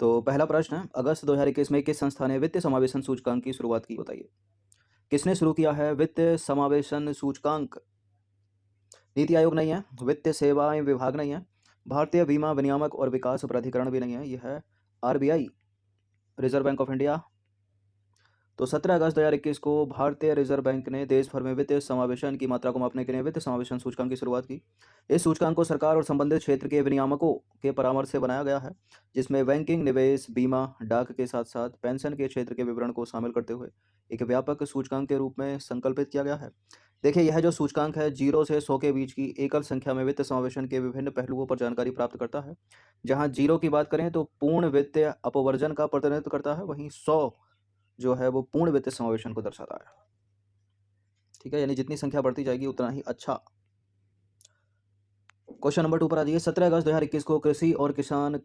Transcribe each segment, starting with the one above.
तो पहला प्रश्न है, अगस्त 2021 में किस संस्था ने वित्तीय समावेशन सूचकांक की शुरुआत की, बताइए। किसने शुरू किया है वित्तीय समावेशन सूचकांक? नीति आयोग नहीं है, वित्तीय सेवाएं विभाग नहीं है, भारतीय बीमा विनियामक और विकास प्राधिकरण भी नहीं है, यह है RBI, reserve bank of India. तो 17 अगस्त 2021 को भारतीय रिजर्व बैंक ने देश भर में वित्तीय समावेशन की मात्रा को मापने के लिए वित्तीय समावेशन सूचकांक की शुरुआत की। इस सूचकांक को सरकार और संबंधित क्षेत्र के विनियामकों के परामर्श से बनाया गया है, जिसमें बैंकिंग, निवेश, बीमा, डाक के साथ साथ पेंशन के क्षेत्र के विवरण को शामिल करते हुए एक व्यापक सूचकांक के रूप में संकल्पित किया गया है। देखिए, यह जो सूचकांक है 0 से 100 के बीच की एकल संख्या में वित्तीय समावेशन के विभिन्न पहलुओं पर जानकारी प्राप्त करता है। जहां 0 की बात करें तो पूर्ण वित्तीय अपवर्जन का प्रतिनिधित्व करता है, वहीं 100 जो है वो पूर्ण वित्तीय समावेशन को दर्शाता है। ठीक है, यानी जितनी संख्या बढ़ती जाएगी उतना ही अच्छा। क्वेश्चन नंबर 2 पर आ जाइए। 17 अगस्त 2021 को कृषि और किसान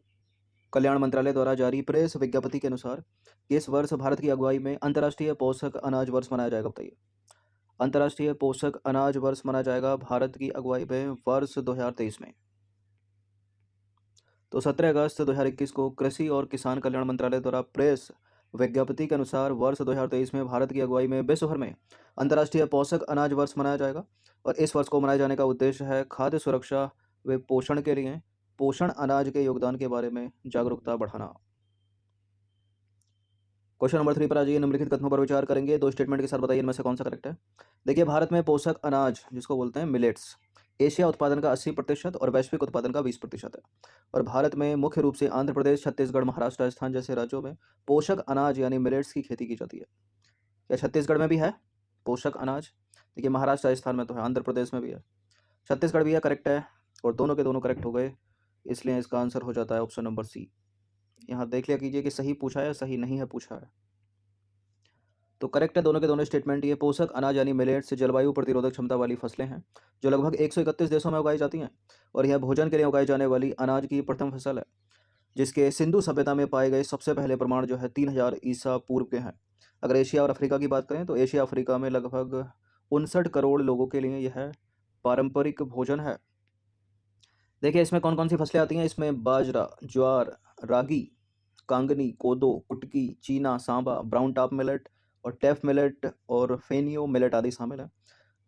कल्याण मंत्रालय द्वारा जारी प्रेस विज्ञप्ति के अनुसार किस वर्ष भारत की अगुवाई में अंतर्राष्ट्रीय पोषक अनाज वर्ष मनाया जाएगा, बताइए। अंतर्राष्ट्रीय पोषक अनाज वर्ष मनाया जाएगा भारत की अगुवाई में वर्ष 2023 में। तो 17 अगस्त 2021 को कृषि और किसान कल्याण मंत्रालय द्वारा प्रेस विज्ञप्ति के अनुसार वर्ष 2023 में भारत की अगुवाई में विश्व भर में अंतर्राष्ट्रीय पोषक अनाज वर्ष मनाया जाएगा। और इस वर्ष को मनाए जाने का उद्देश्य है खाद्य सुरक्षा व पोषण के लिए पोषण अनाज के योगदान के बारे में जागरूकता बढ़ाना। क्वेश्चन नंबर 3 पर आ जाइए। निम्नलिखित कथनों पर विचार करेंगे, दो स्टेटमेंट के साथ बताइए इनमें से कौन सा करेक्ट है। देखिए, भारत में पोषक अनाज जिसको बोलते हैं मिलेट्स, एशिया उत्पादन का 80% और वैश्विक उत्पादन का 20% है। और भारत में मुख्य रूप से आंध्र प्रदेश, छत्तीसगढ़, महाराष्ट्र, राजस्थान जैसे राज्यों में पोषक अनाज यानी मिलेट्स की खेती की जाती है। क्या छत्तीसगढ़ में भी है पोषक अनाज? देखिए, महाराष्ट्र, राजस्थान में तो है, आंध्र प्रदेश में भी है, छत्तीसगढ़ भी है, करेक्ट है। और दोनों के दोनों करेक्ट हो गए, इसलिए इसका आंसर हो जाता है ऑप्शन नंबर सी। यहाँ देख लिया कीजिए कि सही पूछा है सही नहीं है पूछा है। तो करेक्ट है दोनों के दोनों स्टेटमेंट। ये पोषक अनाज यानी मिलेट्स जलवायु प्रतिरोधक क्षमता वाली फसलें हैं जो लगभग 131 देशों में उगाई जाती हैं। और यह भोजन के लिए उगाई जाने वाली अनाज की प्रथम फसल है, जिसके सिंधु सभ्यता में पाए गए सबसे पहले प्रमाण जो है 3000 ईसा पूर्व के हैं। अगर एशिया और अफ्रीका की बात करें तो एशिया अफ्रीका में लगभग 59 करोड़ लोगों के लिए यह पारंपरिक भोजन है। देखिए, इसमें कौन कौन सी फसलें आती हैं। इसमें बाजरा, ज्वार, रागी, कांगनी, कोदो, कुटकी, चीना, सांबा, ब्राउन टॉप मिलेट और टेफ मिलेट और फेनियो मिलेट आदि शामिल हैं।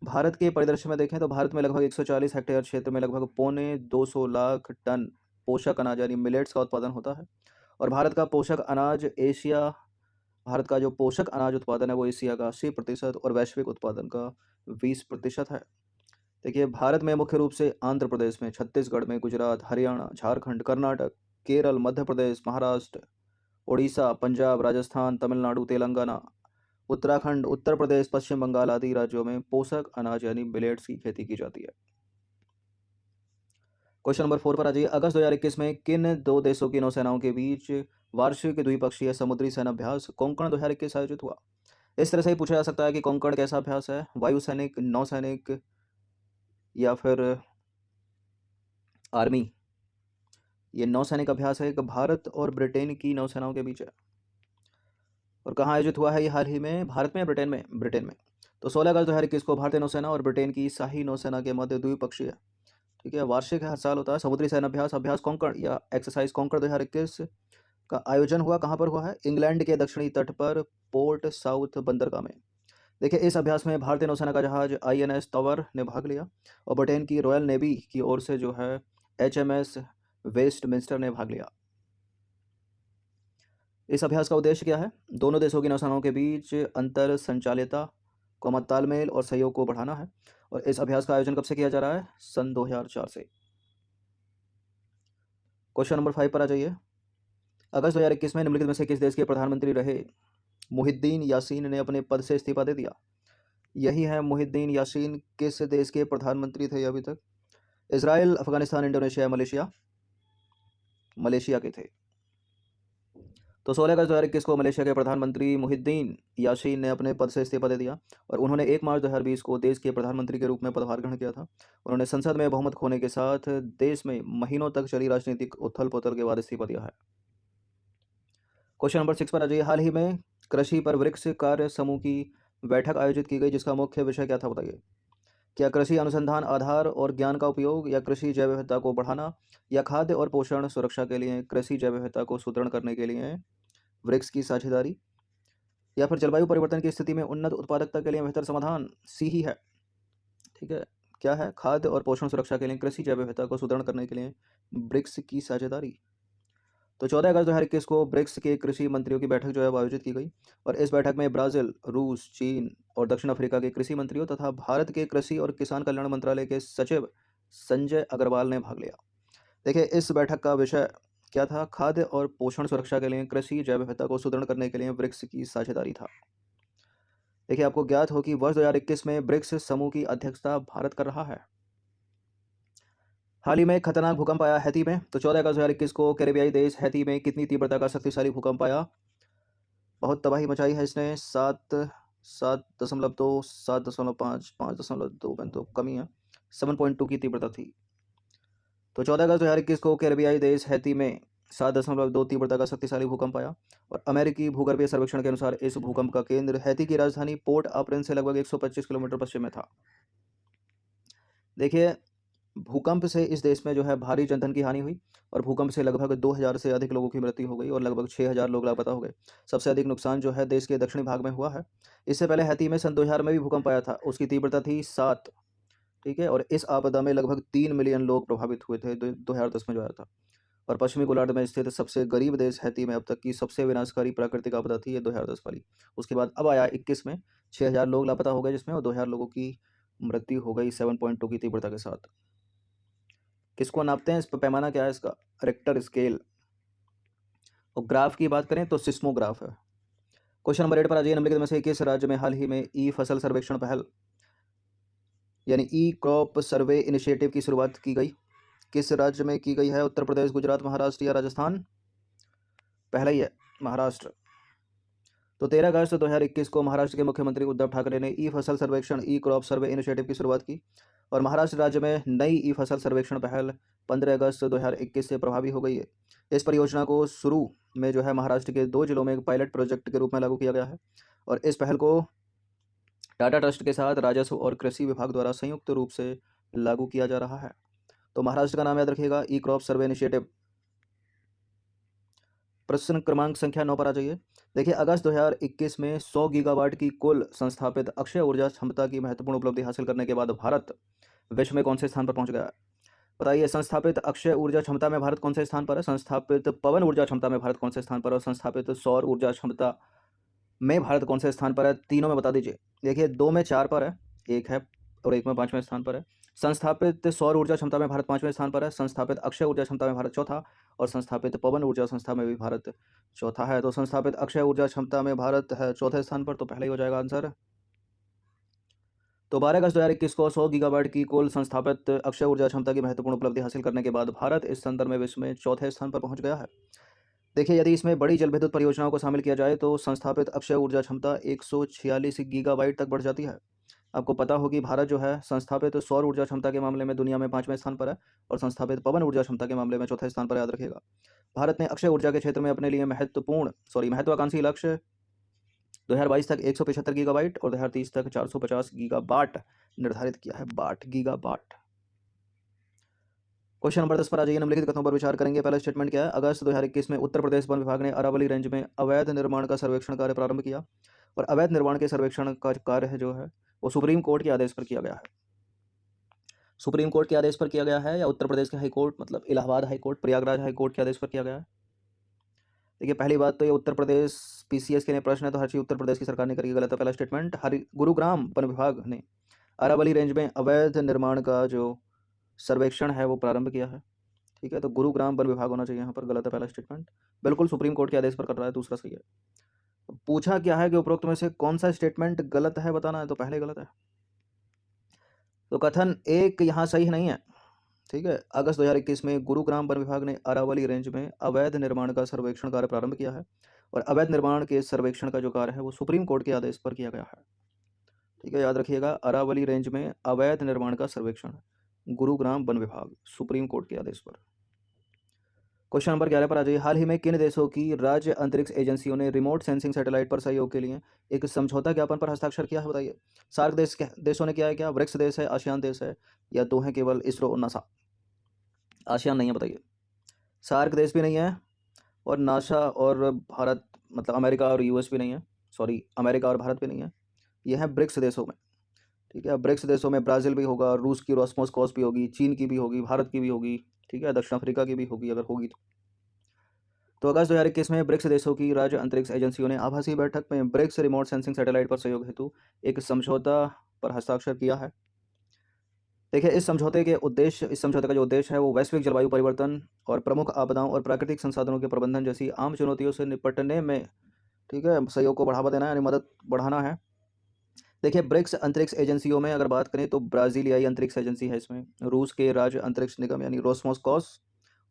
भारत के परिदृश्य में देखें तो भारत में लगभग 140 हेक्टेयर क्षेत्र में लगभग 225 लाख टन पोषक अनाज यानी मिलेट्स का उत्पादन होता है। और भारत का जो पोषक अनाज उत्पादन है वो एशिया का 80% और वैश्विक उत्पादन का 20% है। देखिए, भारत में मुख्य रूप से आंध्र प्रदेश में, छत्तीसगढ़ में, गुजरात, हरियाणा, झारखंड, कर्नाटक, केरल, मध्य प्रदेश, महाराष्ट्र, उड़ीसा, पंजाब, राजस्थान, तमिलनाडु, तेलंगाना, उत्तराखंड, उत्तर प्रदेश, पश्चिम बंगाल आदि राज्यों में पोषक अनाज यानी मिलेट्स की खेती की जाती है। क्वेश्चन नंबर 4 पर आ जाइए। अगस्त 2021 में किन दो देशों की नौसेनाओं के बीच वार्षिक द्विपक्षीय समुद्री सेनाभ्यास कोंकण 2021 आयोजित हुआ? इस तरह से ही पूछा जा सकता है कि कोंकण कैसा अभ्यास है, वायुसैनिक, नौसैनिक या फिर आर्मी। ये नौसैनिक अभ्यास है, एक भारत और ब्रिटेन की नौसेनाओं के बीच है। और कहाँ आयोजित हुआ है ये? हाल ही में भारत में या ब्रिटेन में? ब्रिटेन में। तो 16 अगस्त 2021 को भारतीय नौसेना और ब्रिटेन की शाही नौसेना के मध्य द्विपक्षीय, ठीक है, वार्षिक हर साल होता है समुद्री सेनाभ्यास अभ्यास कोंकण या एक्सरसाइज कोंकण 2021 का आयोजन हुआ। कहाँ पर हुआ है? इंग्लैंड के दक्षिणी तट पर पोर्ट साउथ बंदरगाह में। देखिए, इस अभ्यास में भारतीय नौसेना का जहाज INS तंवर ने भाग लिया और ब्रिटेन की रॉयल नेवी की ओर से जो है HMS वेस्टमिंस्टर ने भाग लिया। इस अभ्यास का उद्देश्य क्या है? दोनों देशों की नौसेनाओं के बीच अंतर संचालिता, तालमेल और सहयोग को बढ़ाना है। और इस अभ्यास का आयोजन कब से किया जा रहा है? सन 2004 से। क्वेश्चन नंबर 5 पर आ जाइए। अगस्त 2021 में निम्नलिखित में से किस देश के प्रधानमंत्री रहे मुहिद्दीन यासीन ने अपने पद से इस्तीफा दे दिया? यही है मुहिद्दीन यासीन। किस देश के प्रधानमंत्री थे अभी तक? Israel, Afghanistan, Indonesia, Malaysia? Malaysia के थे। तो 16 अगस्त 2021 को मलेशिया के प्रधानमंत्री मुहिद्दीन यासीन ने अपने पद से इस्तीफा दे दिया और उन्होंने 1 मार्च 2020 को देश के प्रधानमंत्री के रूप में पदभार ग्रहण किया था। उन्होंने संसद में बहुमत खोने के साथ देश में महीनों तक चली राजनीतिक उथल पुथल के बाद इस्तीफा दिया है। क्वेश्चन नंबर 6 पर आ जाइए। हाल ही में कृषि पर वृक्ष कार्य समूह की बैठक आयोजित की गई, जिसका मुख्य विषय क्या था, बताइए। क्या कृषि अनुसंधान आधार और ज्ञान का उपयोग, या कृषि जैव विविधता को बढ़ाना, या खाद्य और पोषण सुरक्षा के लिए कृषि जैव विविधता को सुदृढ़ करने के लिए ब्रिक्स की साझेदारी, या फिर जलवायु परिवर्तन की स्थिति में उन्नत उत्पादकता के लिए बेहतर समाधान। सी ही है। ठीक है, क्या है? खाद्य और पोषण सुरक्षा के लिए कृषि जैव विविधता को सुदृढ़ करने के लिए ब्रिक्स की साझेदारी। तो 14 अगस्त 2021 को ब्रिक्स के कृषि मंत्रियों की बैठक जो है वो आयोजित की गई, और इस बैठक में ब्राज़ील, रूस, चीन और दक्षिण अफ्रीका के कृषि मंत्रियों तथा भारत के कृषि और किसान कल्याण मंत्रालय के सचिव संजय अग्रवाल ने भाग लिया। देखिए, इस बैठक का विषय क्या था? खाद्य और पोषण सुरक्षा के लिए कृषि जैव विविधता को सुदृढ़ करने के लिए ब्रिक्स की साझेदारी था। देखिए, आपको ज्ञात हो कि वर्ष 2021 में ब्रिक्स समूह की अध्यक्षता भारत कर रहा है। हाल ही में खतरनाक भूकंप आया हैती में। तो 14 अगस्त 2021 को कैरेबियाई देश हैती में कितनी तीव्रता का शक्तिशाली भूकंप आया? बहुत तबाही मचाई है इसने। 7.2, 7.5, 5.2 में तो कमी है। 7.2 की तीव्रता थी। तो 14 अगस्त 2021 को कैरेबियाई देश हैती में 7.2 तीव्रता का शक्तिशाली भूकंप आया, और अमेरिकी भूगर्भीय सर्वेक्षण के अनुसार इस भूकंप का केंद्र हैती की राजधानी पोर्ट आ प्रिंस से लगभग 125 किलोमीटर पश्चिम में था। देखिए, भूकंप से इस देश में जो है भारी जनधन की हानि हुई, और भूकंप से लगभग 2000 से अधिक लोगों की मृत्यु हो गई और लगभग 6000 लोग लापता हो गए। सबसे अधिक नुकसान जो है देश के दक्षिणी भाग में हुआ है। इससे पहले हैती में सन 2000 में भी भूकंप आया था, उसकी तीव्रता थी 7। ठीक है, और इस आपदा में लगभग 3 मिलियन लोग प्रभावित हुए थे 2010 में जो आया था। और पश्चिमी गोलार्ध में स्थित सबसे गरीब देश हैती में अब तक की सबसे विनाशकारी प्राकृतिक आपदा थी ये 2010 वाली। उसके बाद अब आया 21 में 6000 लोग लापता हो गए जिसमें, और 2000 लोगों की मृत्यु हो गई 7.2 की तीव्रता के साथ। किसको नापते हैं? इस पर पैमाना क्या है इसका? Richter scale. और ग्राफ की बात करें तो सिस्मोग्राफ है। क्वेश्चन नंबर 8 पर आ जाइए। निम्नलिखित में से किस राज्य में हाल ही में ई फसल सर्वेक्षण पहल यानी ई क्रॉप सर्वे इनिशिएटिव की शुरुआत की गई? किस राज्य में की गई है? उत्तर प्रदेश, गुजरात, महाराष्ट्र या राजस्थान? पहला ही है, महाराष्ट्र। तो 13 अगस्त 2021 को महाराष्ट्र के मुख्यमंत्री उद्धव ठाकरे ने ई फसल सर्वेक्षण ई क्रॉप सर्वे इनिशिएटिव की शुरुआत की, और महाराष्ट्र राज्य में नई ई फसल सर्वेक्षण पहल 15 अगस्त 2021 से प्रभावी हो गई है। इस परियोजना को शुरू में जो है महाराष्ट्र के 2 जिलों में एक पायलट प्रोजेक्ट के रूप में लागू किया गया है, और इस पहल को टाटा ट्रस्ट के साथ राजस्व और कृषि विभाग द्वारा संयुक्त रूप से लागू किया जा रहा है। तो महाराष्ट्र का नाम याद रखिएगा, ई क्रॉप सर्वे इनिशिएटिव। प्रश्न क्रमांक संख्या 9 पर आ जाइए। देखिए, अगस्त 2021 में 100 गीगावाट की कुल संस्थापित अक्षय ऊर्जा क्षमता की महत्वपूर्ण उपलब्धि हासिल करने के बाद भारत विश्व में कौन से स्थान पर पहुंच गया है? बताइए, संस्थापित अक्षय ऊर्जा क्षमता में भारत कौन से स्थान पर है? संस्थापित पवन ऊर्जा क्षमता में भारत कौन से स्थान पर है? और संस्थापित सौर ऊर्जा क्षमता में भारत कौन से स्थान पर है? तीनों में बता दीजिए। देखिए, 2 में 4 पर है, 1 है, और 1 में 5वें स्थान पर है। संस्थापित सौर ऊर्जा क्षमता में भारत 5वें स्थान पर है। संस्थापित अक्षय ऊर्जा क्षमता में भारत चौथा, और संस्थापित पवन ऊर्जा संस्था में भी भारत चौथा है। तो संस्थापित अक्षय ऊर्जा क्षमता में भारत है चौथे स्थान पर, तो पहले ही हो जाएगा आंसर। तो 12 अगस्त 2021 को 100 गीगावाट की कुल संस्थापित अक्षय ऊर्जा क्षमता की महत्वपूर्ण उपलब्धि हासिल करने के बाद भारत इस संदर्भ में विश्व में चौथे स्थान पर पहुंच गया है। देखिए, यदि इसमें बड़ी जल विद्युत परियोजनाओं को शामिल किया जाए तो संस्थापित अक्षय ऊर्जा क्षमता 146 गीगावाट तक बढ़ जाती है। आपको पता हो कि भारत जो है संस्थापित सौर ऊर्जा क्षमता के मामले में दुनिया में 5वें स्थान पर है, और संस्थापित पवन ऊर्जा क्षमता के मामले में चौथे स्थान पर, याद रखिएगा। भारत ने अक्षय ऊर्जा के क्षेत्र में अपने लिए महत्वाकांक्षी लक्ष्य 2022 तक 175 गीगावाट और 2030 तक 450 गीगावाट निर्धारित किया है। गीगावाट। क्वेश्चन नंबर 10 पर आ जाइए। निम्नलिखित कथनों पर विचार करेंगे। पहला स्टेटमेंट क्या है? अगस्त 2021 में उत्तर प्रदेश वन विभाग ने अरावली रेंज में अवैध निर्माण का सर्वेक्षण कार्य प्रारंभ किया, और अवैध निर्माण के सर्वेक्षण का कार्य है जो है वो सुप्रीम कोर्ट के आदेश पर किया गया है। सुप्रीम कोर्ट के आदेश पर किया गया है, या उत्तर प्रदेश के हाई कोर्ट मतलब Allahabad high court, Prayagraj high court के आदेश पर किया गया है? देखिए, पहली बात तो ये उत्तर प्रदेश पीसीएस के लिए प्रश्न है, तो हर चीज उत्तर प्रदेश की सरकार ने करी, गलत है पहला स्टेटमेंट। गुरुग्राम वन विभाग ने अरावली रेंज में अवैध निर्माण का जो सर्वेक्षण है वो प्रारंभ किया है। ठीक है, तो गुरुग्राम वन विभाग होना चाहिए यहाँ पर, गलत है पहला स्टेटमेंट। बिल्कुल सुप्रीम कोर्ट के आदेश पर कर रहा है, दूसरा सही है। तो पूछा क्या है कि उपरोक्त में से कौन सा स्टेटमेंट गलत है बताना है, तो पहले गलत है। तो कथन एक यहाँ सही नहीं है। ठीक है, अगस्त 2021 में गुरुग्राम वन विभाग ने अरावली रेंज में अवैध निर्माण का सर्वेक्षण कार्य प्रारंभ किया है, और अवैध निर्माण के सर्वेक्षण का जो कार्य है वो सुप्रीम कोर्ट के आदेश पर किया गया है। ठीक है, याद रखिएगा, अरावली रेंज में अवैध निर्माण का सर्वेक्षण गुरुग्राम वन विभाग, सुप्रीम कोर्ट के आदेश पर। क्वेश्चन नंबर 11 पर आ जाइए। हाल ही में किन देशों की राज्य अंतरिक्ष एजेंसियों ने रिमोट सेंसिंग सैटेलाइट पर सहयोग के लिए एक समझौता ज्ञापन पर हस्ताक्षर किया है, बताइए। सार्क देशों ने किया है क्या? ब्रिक्स देश है, आसियान देश है, या दो हैं केवल, इसरो और नासा? आसियान नहीं है, बताइए। सार्क देश भी नहीं है, और नासा और भारत मतलब अमेरिका और यूएस भी नहीं है, सॉरी अमेरिका और भारत भी नहीं है। ये है ब्रिक्स देशों में। ठीक है, ब्रिक्स देशों में ब्राज़ील भी होगा, रूस की रोस्मोसकॉस भी होगी, चीन की भी होगी, भारत की भी होगी, ठीक है, दक्षिण अफ्रीका की भी होगी अगर होगी तो अगस्त 2021 में ब्रिक्स देशों की राज्य अंतरिक्ष एजेंसियों ने आभासी बैठक में ब्रिक्स रिमोट सेंसिंग सैटेलाइट पर सहयोग हेतु एक समझौता पर हस्ताक्षर किया है। देखिए, इस समझौते का जो उद्देश्य है वो वैश्विक जलवायु परिवर्तन और प्रमुख आपदाओं और प्राकृतिक संसाधनों के प्रबंधन जैसी आम चुनौतियों से निपटने में, ठीक है, सहयोग को बढ़ावा देना है, यानी मदद बढ़ाना है। देखिए, ब्रिक्स अंतरिक्ष एजेंसियों में अगर बात करें तो ब्राज़ीलियाई अंतरिक्ष एजेंसी है इसमें, रूस के राज्य अंतरिक्ष निगम यानी रोसमोसकॉस,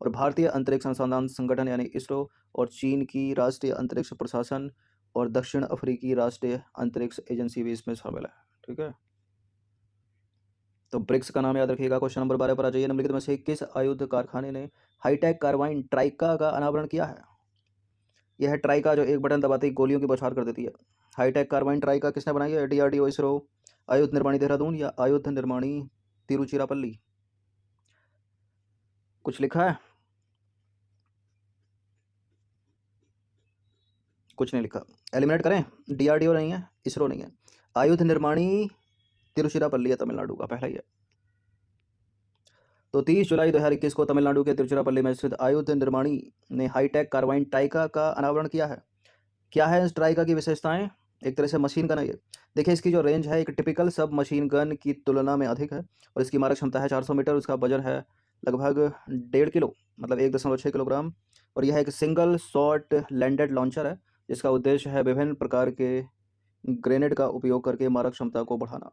और भारतीय अंतरिक्ष अनुसंधान संगठन यानी इसरो, और चीन की राष्ट्रीय अंतरिक्ष प्रशासन, और दक्षिण अफ्रीकी राष्ट्रीय अंतरिक्ष एजेंसी भी इसमें शामिल है। ठीक है, तो ब्रिक्स का नाम याद रखिएगा। क्वेश्चन नंबर 12 पर आ जाइए। निम्नलिखित में से किस आयुध कारखाने ने हाईटेक कार्बाइन ट्राइका का अनावरण किया है? यह है ट्राइका, जो एक बटन दबाते ही गोलियों की बौछार कर देती है। हाईटेक कार्बाइन ट्राइका किसने बनाई है? डीआरडीओ, इसरो, आयुध निर्माणी देहरादून, या आयुध निर्माणी तिरुचिरापल्ली? कुछ लिखा है? कुछ नहीं लिखा। एलिमिनेट करें। डीआरडीओ नहीं है, इसरो नहीं है, आयुध निर्माणी तिरुचिरापल्ली है, तमिलनाडु का पहला ही है। तो 30 जुलाई 2021 को तमिलनाडु के तिरुचिरापल्ली में स्थित आयुध निर्माणी ने हाईटेक कार्बाइन ट्राइका का अनावरण किया है। क्या है इस ट्राइका की विशेषताएं? एक तरह से मशीन गन है ये। देखिए, इसकी जो रेंज है एक टिपिकल सब मशीन गन की तुलना में अधिक है, और इसकी मारक क्षमता है 400 मीटर। उसका वजन है लगभग 1.5 किलो, मतलब 1.6 किलोग्राम, और यह एक सिंगल शॉट लैंडेड लॉन्चर है, जिसका उद्देश्य है विभिन्न प्रकार के ग्रेनेड का उपयोग करके मारक क्षमता को बढ़ाना।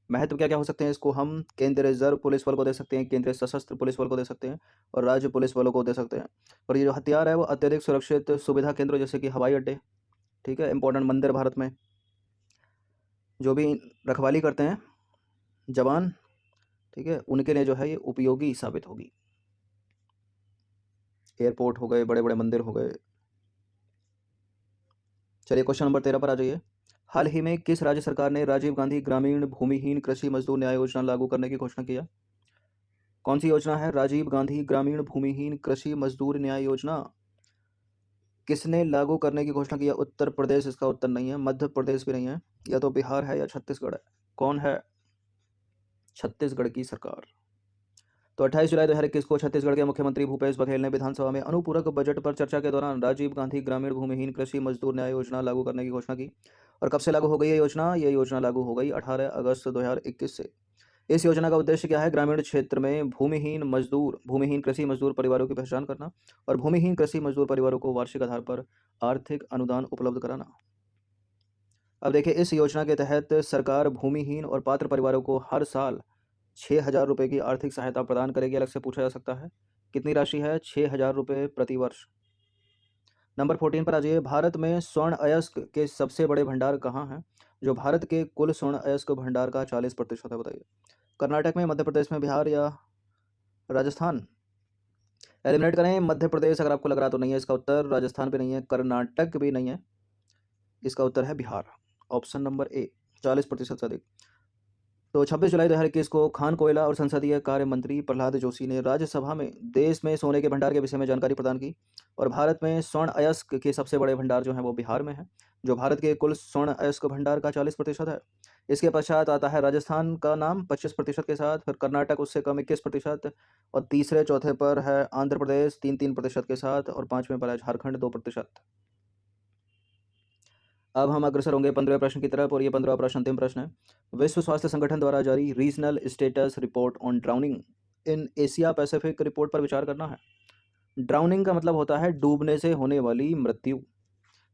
महत्व क्या क्या हो सकते हैं? इसको हम केंद्रीय रिजर्व पुलिस बल को दे सकते हैं, केंद्रीय सशस्त्र पुलिस बल को दे सकते हैं, और राज्य पुलिस बलों को दे सकते हैं। और ये जो हथियार है वो अत्यधिक सुरक्षित सुविधा केंद्रों जैसे कि हवाई अड्डे, ठीक है, इंपॉर्टेंट मंदिर भारत में जो भी रखवाली करते हैं जवान, ठीक है, उनके लिए जो है ये उपयोगी साबित होगी। एयरपोर्ट हो गए, बड़े बड़े मंदिर हो गए। चलिए क्वेश्चन नंबर 13 पर आ जाइए। हाल ही में किस राज्य सरकार ने राजीव गांधी ग्रामीण भूमिहीन कृषि मजदूर न्याय योजना लागू करने की घोषणा किया? कौन सी योजना है? राजीव गांधी ग्रामीण भूमिहीन कृषि मजदूर न्याय योजना। किसने लागू करने की घोषणा की है? उत्तर प्रदेश इसका उत्तर नहीं है, मध्य प्रदेश भी नहीं है, या तो बिहार है या छत्तीसगढ़ है। कौन है? छत्तीसगढ़ की सरकार। तो 28 जुलाई 2021 को छत्तीसगढ़ के मुख्यमंत्री भूपेश बघेल ने विधानसभा में अनुपूरक बजट पर चर्चा के दौरान राजीव गांधी ग्रामीण भूमिहीन कृषि मजदूर न्याय योजना लागू करने की घोषणा की। और कब से लागू हो गई ये योजना? ये योजना लागू हो गई 18 अगस्त 2021 से। इस योजना का उद्देश्य क्या है? ग्रामीण क्षेत्र में भूमिहीन कृषि मजदूर परिवारों की पहचान करना, और भूमिहीन कृषि मजदूर परिवारों को वार्षिक आधार पर आर्थिक अनुदान उपलब्ध कराना। अब देखिए, इस योजना के तहत सरकार भूमिहीन और पात्र परिवारों को हर साल 6,000 रुपये की आर्थिक सहायता प्रदान करेगी। अलग से पूछा जा सकता है कितनी राशि है? 6,000 रुपये प्रति वर्ष। नंबर 14 पर आ जाइए। भारत में स्वर्ण अयस्क के सबसे बड़े भंडार कहाँ हैं, जो भारत के कुल स्वर्ण अयस्क भंडार का 40% है, बताइए। कर्नाटक में, मध्य प्रदेश में, बिहार या राजस्थान? एलिमिनेट करें। मध्य प्रदेश अगर आपको लग रहा तो नहीं है इसका उत्तर, राजस्थान भी नहीं है, कर्नाटक भी नहीं है, इसका उत्तर है बिहार, ऑप्शन नंबर ए, 40% से अधिक। तो 26 जुलाई 2021 को खान, कोयला और संसदीय कार्य मंत्री प्रहलाद जोशी ने राज्यसभा में देश में सोने के भंडार के विषय में जानकारी प्रदान की। और भारत में स्वर्ण अयस्क के सबसे बड़े भंडार जो हैं वो बिहार में है, जो भारत के कुल स्वर्ण अयस्क भंडार का 40% है। इसके पश्चात आता है राजस्थान का नाम 25% के साथ, फिर कर्नाटक उससे कम 21%, और तीसरे चौथे पर है आंध्र प्रदेश 3% के साथ, और पाँचवें पर है झारखंड 2%। अब हम अग्रसर होंगे 15वें प्रश्न की तरफ, और ये 15वां प्रश्न अंतिम प्रश्न है। विश्व स्वास्थ्य संगठन द्वारा जारी regional status report on drowning in Asia Pacific report पर विचार करना है। ड्राउनिंग का मतलब होता है डूबने से होने वाली मृत्यु।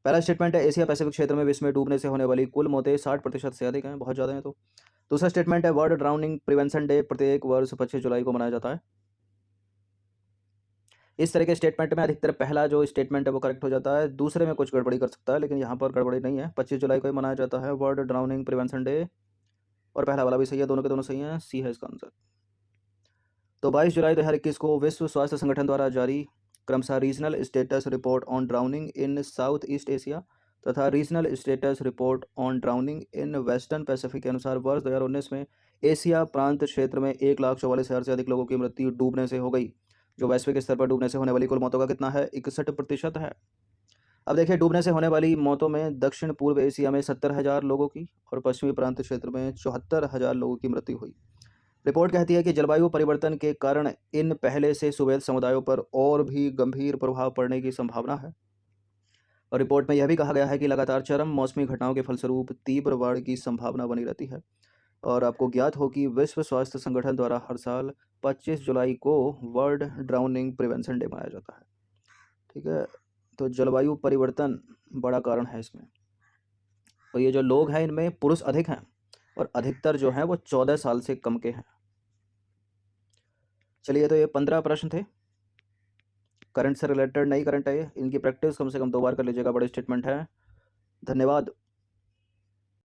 पहला स्टेटमेंट है एशिया पैसिफिक क्षेत्र में विश्व में डूबने से होने वाली कुल मौतें 60% से अधिक हैं, बहुत ज़्यादा हैं। तो दूसरा स्टेटमेंट है वर्ल्ड ड्राउनिंग प्रिवेंशन डे प्रत्येक वर्ष 25 जुलाई को मनाया जाता है। इस तरह के स्टेटमेंट में अधिकतर पहला जो स्टेटमेंट है वो करेक्ट हो जाता है, दूसरे में कुछ गड़बड़ी कर सकता है, लेकिन यहाँ पर गड़बड़ी नहीं है। 25 जुलाई को ही मनाया जाता है वर्ल्ड ड्राउनिंग प्रिवेंशन डे, और पहला वाला भी सही है, दोनों के दोनों सही हैं, सी है इसका आंसर। तो 22 जुलाई 2021 को विश्व स्वास्थ्य संगठन द्वारा जारी क्रमशः regional status report on drowning in South East Asia तथा regional status report on drowning in Western Pacific के अनुसार वर्ष 2019 में एशिया प्रांत क्षेत्र में 1,44,000 से अधिक लोगों की मृत्यु डूबने से हो गई, जो वैश्विक स्तर पर डूबने से होने वाली कुल मौतों का कितना है, 61% है। अब देखिए, डूबने से होने वाली मौतों में दक्षिण पूर्व एशिया में 70,000 लोगों की और पश्चिमी प्रांत क्षेत्र में 74,000 लोगों की मृत्यु हुई। रिपोर्ट कहती है कि जलवायु परिवर्तन के कारण इन पहले से सुवेद समुदायों पर और भी गंभीर प्रभाव पड़ने की संभावना है। और रिपोर्ट में यह भी कहा गया है कि लगातार चरम मौसमी घटनाओं के फलस्वरूप तीव्र बाढ़ की संभावना बनी रहती है। और आपको ज्ञात हो कि विश्व स्वास्थ्य संगठन द्वारा हर साल 25 जुलाई को वर्ल्ड ड्राउनिंग प्रिवेंशन डे मनाया जाता है। ठीक है, तो जलवायु परिवर्तन बड़ा कारण है इसमें। और ये जो लोग हैं इनमें पुरुष अधिक हैं और अधिकतर जो हैं वो 14 साल से कम के हैं। चलिए, तो ये 15 प्रश्न थे करंट से रिलेटेड, नई करंट है, इनकी प्रैक्टिस कम से कम 2 बार कर लीजिएगा, बड़े स्टेटमेंट है। धन्यवाद।